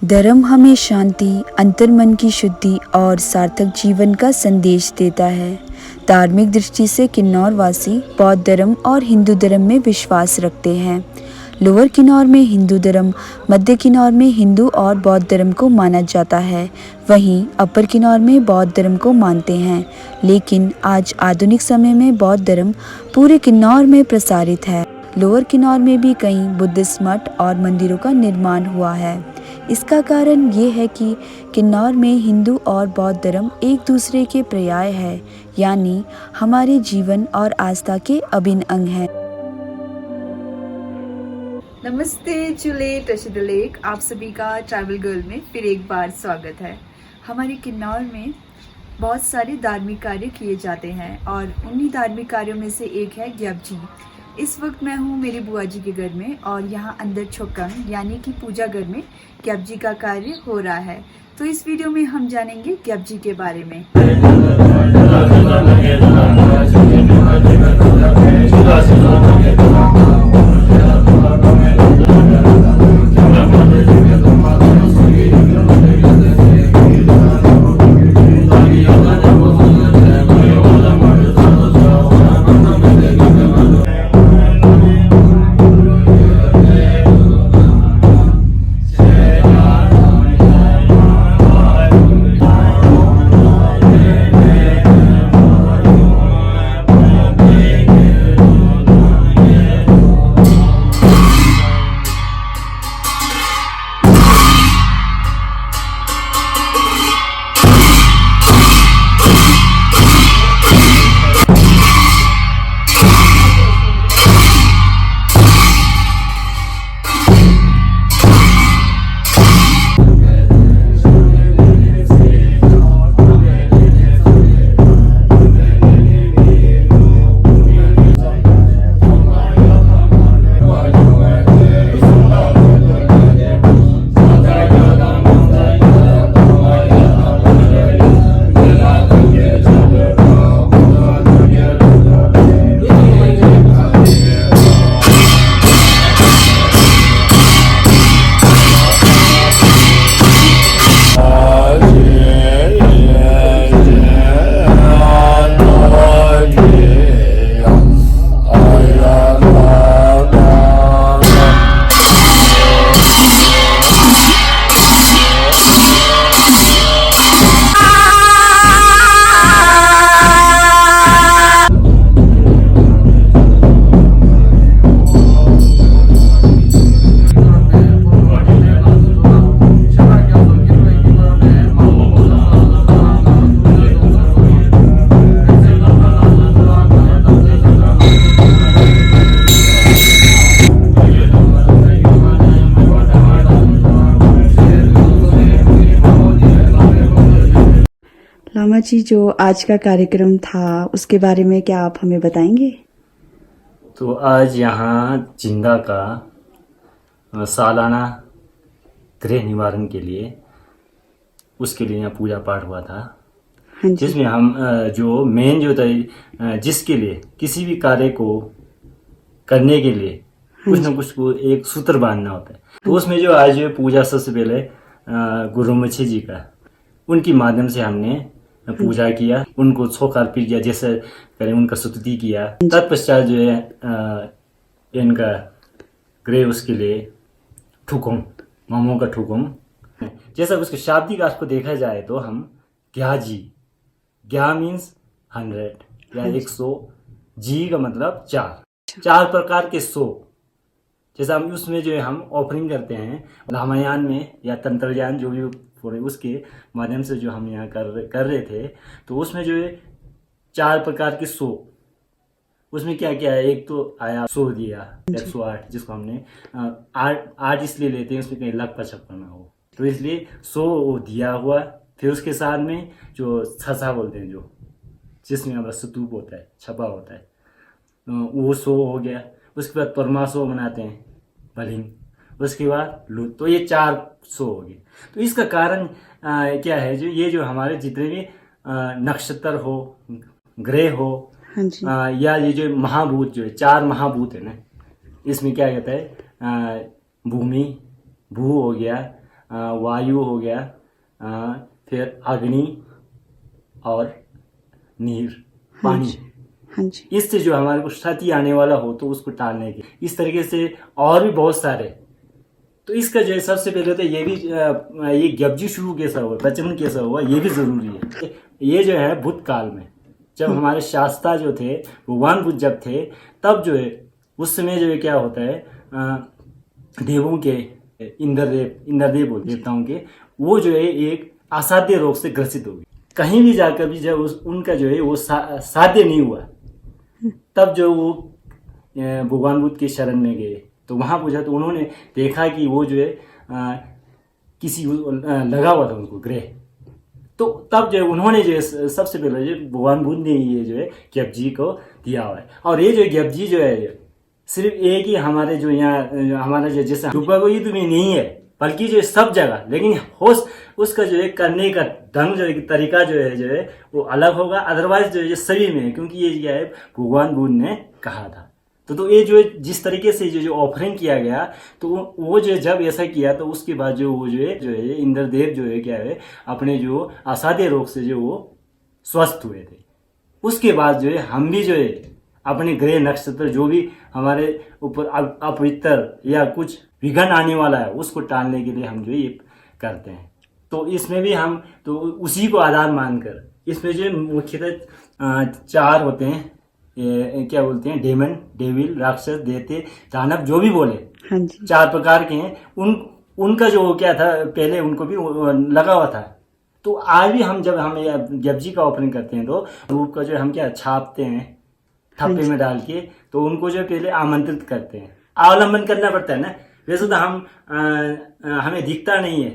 धर्म हमें शांति, अंतर्मन की शुद्धि और सार्थक जीवन का संदेश देता है। धार्मिक दृष्टि से किन्नौर वासी बौद्ध धर्म और हिंदू धर्म में विश्वास रखते हैं। लोअर किन्नौर में हिंदू धर्म, मध्य किन्नौर में हिंदू और बौद्ध धर्म को माना जाता है, वहीं अपर किन्नौर में बौद्ध धर्म को मानते हैं। लेकिन आज आधुनिक समय में बौद्ध धर्म पूरे किन्नौर में प्रसारित है। लोअर किन्नौर में भी कई बुद्धिस्ट मठ और मंदिरों का निर्माण हुआ है। इसका कारण ये है कि किन्नौर में हिंदू और बौद्ध धर्म एक दूसरे के पर्याय है, यानी हमारे जीवन और आस्था के अभिन्न अंग हैं। नमस्ते चूले टच द लेक, आप सभी का ट्रैवल गर्ल में फिर एक बार स्वागत है। हमारे किन्नौर में बहुत सारे धार्मिक कार्य किए जाते हैं और उन्हीं धार्मिक कार्यों में से एक है ग्याबजी। इस वक्त मैं हूँ मेरी बुआ जी के घर में और यहाँ अंदर छोकंग यानी कि पूजा घर में ग्याबजी का कार्य हो रहा है। तो इस वीडियो में हम जानेंगे ग्याबजी के बारे में। लामा जी, जो आज का कार्यक्रम था उसके बारे में क्या आप हमें बताएंगे? तो आज यहाँ जिंदा का सालाना गृह निवारण के लिए उसके लिए यहाँ पूजा पाठ हुआ था। हाँ जी। जिसमें हम जो मेन जो था जिसके लिए किसी भी कार्य को करने के लिए कुछ ना कुछ को एक सूत्र बांधना होता है। तो उसमें जो आज पूजा सबसे पहले गुरु मच्छी जी का उनके माध्यम से हमने पूजा किया, उनको छोकार पीट किया, जैसे करें उनका स्तुति किया। तत्पश्चात जो है इनका गृह उसके लिए ठुकुम मामों का ठुकुम, जैसा उसके शाब्दिक अर्थ को देखा जाए तो हम ग्याजी, ग्या मीन्स 100 या 100, जी का मतलब चार प्रकार के 100। जैसा हम उसमें जो है हम ऑफरिंग करते हैं रामायण में या तंत्रज्ञान जो भी उसके माध्यम से जो हम यहाँ कर रहे थे, तो उसमें जो है 4 प्रकार के 100। उसमें क्या क्या है, एक तो आया 100 दिया 108, जिसको हमने 8 इसलिए लेते हैं उसमें कहीं लग 55 ना हो, तो इसलिए 100 दिया हुआ। फिर उसके साथ में जो छछा बोलते हैं, जो जिसमें हमारा स्तूप होता है, छपा होता है, वो 100 हो गया। उसके बाद परमा 100 बनाते हैं, बलिंग, उसके बाद लूट, तो ये 400 हो गए। तो इसका कारण क्या है, जो ये जो हमारे जितने भी नक्षत्र हो, ग्रह हो, हाँ जी। या ये जो महाभूत जो है, 4 महाभूत है ना, इसमें क्या कहता है, भूमि, भू हो गया, वायु हो गया, फिर अग्नि और नीर, पानी। हाँ जी। इससे जो हमारे को क्षति आने वाला हो तो उसको टालने के इस तरीके से और भी बहुत सारे। तो इसका जो है सबसे पहले तो ये भी ये गब्जी शुरू कैसा हुआ, प्रचलन कैसा हुआ, ये भी जरूरी है। ये जो है भूतकाल में जब हमारे शास्त्रा जो थे, भगवान बुद्ध जब थे, तब जो है उस समय जो है क्या होता है, देवों के इंद्रदेव बोल देवताओं के, वो जो है एक असाध्य रोग से ग्रसित हो गए। कहीं भी जाकर भी जब उनका जो है वो साध्य नहीं हुआ, तब जो वो भगवान बुद्ध के शरण में गए तो वहां पूछा तो उन्होंने देखा कि वो जो है किसी लगा हुआ था उनको ग्रह। तो तब जो उन्होंने जो है सबसे पहले जो भगवान बुद्ध ने ये जो है गब्जी को दिया हुआ है। और ये जो गब्जी जो है सिर्फ एक ही हमारे जो यहाँ हमारा जो जैसा डुब्बा युद्ध में नहीं है, बल्कि जो सब जगह, लेकिन होश उसका जो है करने का ढंग जो है तरीका जो है वो अलग होगा। अदरवाइज जो है सभी में है, क्योंकि ये क्या है भगवान बुद्ध ने कहा था। तो ये जो है जिस तरीके से जो ऑफरिंग किया गया, तो वो जो जब ऐसा किया तो उसके बाद जो वो जो है इंद्रदेव जो है क्या है अपने जो असाध्य रोग से जो वो स्वस्थ हुए थे। उसके बाद जो है हम भी जो है अपने ग्रह नक्षत्र जो भी हमारे ऊपर अपवित्र या कुछ विघ्न आने वाला है उसको टालने के लिए हम जो ये करते हैं। तो इसमें भी हम तो उसी को आधार मानकर इसमें जो मुख्यतः 4 होते हैं, क्या बोलते हैं, डेमन, डेविल, राक्षस, देवते, दानव, जो भी बोले, हाँ जी। 4 प्रकार के हैं। उनका जो क्या था पहले उनको भी लगा हुआ था। तो आज भी हम जब हम गब्जी का ओपनिंग करते हैं तो रूप का जो हम क्या छापते हैं ठप्पे में डाल के, तो उनको जो पहले आमंत्रित करते हैं, अवलंबन करना पड़ता है ना। वैसे तो हम हमें दिखता नहीं है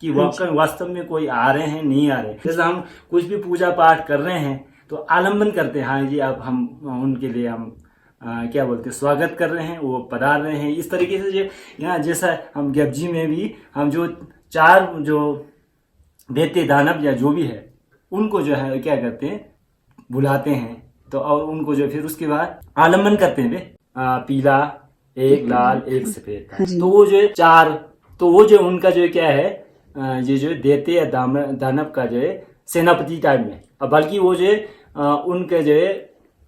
कि वास्तव में कोई आ रहे हैं नहीं आ रहे। जैसे हम कुछ भी पूजा पाठ कर रहे हैं तो आलम्बन करते हैं, हाँ जी अब हम उनके लिए हम क्या बोलते हैं स्वागत कर रहे हैं, वो पधार रहे हैं। इस तरीके से जो यहाँ जैसा हम गब्जी में भी हम जो 4 जो देते दानव या जो भी है उनको जो है क्या करते हैं बुलाते हैं। तो और उनको जो फिर उसके बाद आलम्बन करते हैं वे, पीला, एक लाल, एक सफेद। तो वो जो 4, तो वो जो उनका जो क्या है ये जो देते या दानव का जो है सेनापति टाइप में, और बल्कि वो जो उनके जो है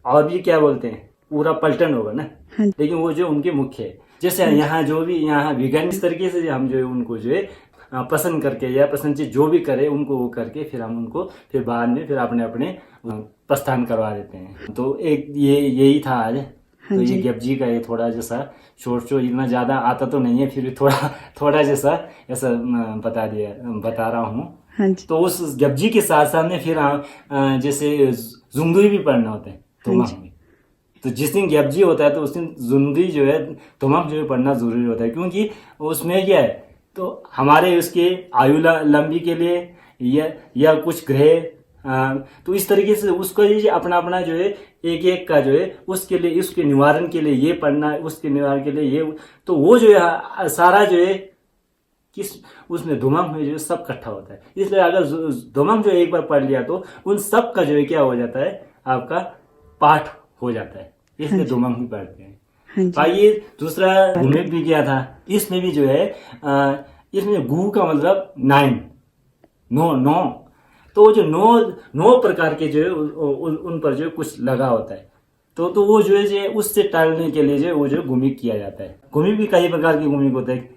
और भी क्या बोलते हैं पूरा पलटन होगा ना, लेकिन वो जो उनके मुख्य है। जैसे यहाँ जो भी यहाँ विज्ञान इस तरीके से हम जो है उनको जो है पसंद करके या पसंद से जो भी करे उनको वो करके फिर हम उनको फिर बाद में फिर अपने अपने प्रस्थान करवा देते हैं। तो एक यही था आज। तो ये गब्जी का ये थोड़ा जैसा शोर इतना ज्यादा आता तो नहीं है, फिर भी थोड़ा जैसा ऐसा बता रहा हूँ। तो उस गब्जी के साथ साथ में फिर जैसे जुंगरी भी पढ़ना होता है तुमक में। तो जिस दिन गब्जी होता है तो उस दिन जुंगरी जो है तुमक जो है पढ़ना जरूरी होता है, क्योंकि उसमें क्या है तो हमारे उसके आयु लंबी के लिए या कुछ ग्रह, तो इस तरीके से उसको ये अपना अपना जो है एक का जो है उसके लिए उसके निवारण के लिए ये पढ़ना, उसके निवारण के लिए ये, तो वो जो है सारा जो है किस उसमें धुमक में जो है सब इकट्ठा होता है। इसलिए अगर धुमक जो एक बार पढ़ लिया तो उन सब का जो है क्या हो जाता है आपका पाठ हो जाता है, इसलिए धुमक भी पढ़ते हैं। आइए दूसरा घूमे भी किया था, इसमें भी जो है इसमें गु का मतलब 9, तो जो 9 प्रकार के जो है उन पर जो कुछ लगा होता है। तो वो जो है उससे टालने के लिए जो वो जो गुमिक किया जाता है। गुमिक भी कई प्रकार की गुमिक होता है,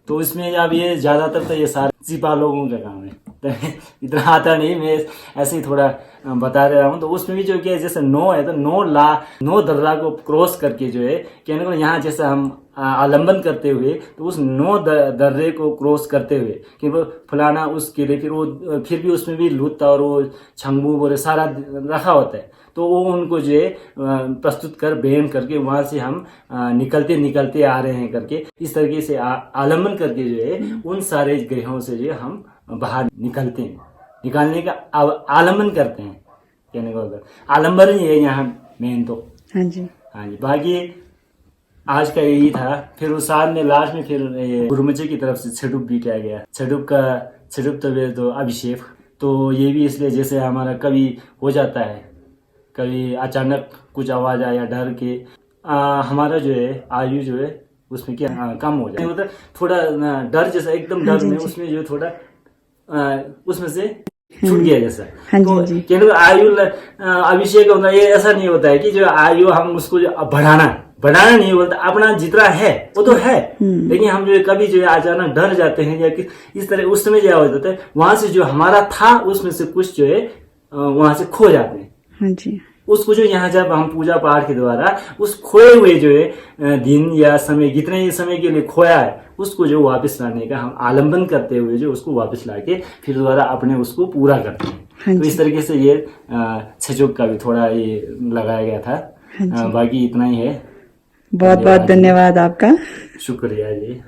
तो इसमें अब ये ज्यादातर तो ये सारे सिपा लोगों का काम है, तो इतना आता नहीं, मैं ऐसे ही थोड़ा बता रहा हूँ। तो उसमें भी जो क्या जैसे 9 है तो 9 दर्रा को क्रॉस करके जो है कहने को यहाँ जैसे हम आलम्बन करते हुए तो उस 9 दर्रे को क्रॉस करते हुए कि वो फलाना उसके लिए फिर भी उसमें भी लुत और वो छंगू बोले सारा रखा होता है। तो वो उनको जो है प्रस्तुत कर बयान करके वहां से हम निकलते आ रहे हैं करके इस तरीके से आलम्बन करके जो है उन सारे ग्रहों से जो हम बाहर निकलते हैं, निकालने का आलम्बन करते हैं। कहने का आलम्बन ही है यहाँ मेन तो। हाँ जी बाकी आज का यही था। फिर उस साथ में लास्ट में फिर गुरुमचे की तरफ से छडुप भी किया गया। छडुप तो अभिषेक, तो ये भी इसलिए जैसे हमारा कभी हो जाता है, कभी अचानक कुछ आवाज आया डर के हमारा जो है आयु जो है उसमें क्या कम हो जाए, मतलब थोड़ा डर जैसा एकदम डर में उसमें जो थोड़ा उसमें से छूट गया जैसा। तो केवल आयु अभिषेक होता है, ये ऐसा नहीं होता है कि जो आयु हम उसको जो बढ़ाना नहीं बोलता, अपना जितना है वो तो है, लेकिन हम जो कभी जो अचानक डर जाते हैं या इस तरह, उस समय क्या हो जाता है, वहां से जो हमारा था उसमें से कुछ जो है वहां से खो जाते हैं। हाँ जी। उसको जो यहाँ जब हम पूजा पाठ के द्वारा उस खोए हुए जो है दिन या समय, जितने ही समय के लिए खोया है, उसको जो वापस लाने का हम आलम्बन करते हुए जो उसको वापस लाके फिर दोबारा अपने उसको पूरा करते हैं। हाँ तो इस तरीके से ये छजोग का भी थोड़ा ये लगाया गया था। बाकी इतना ही है। बहुत बहुत धन्यवाद आपका। शुक्रिया जी।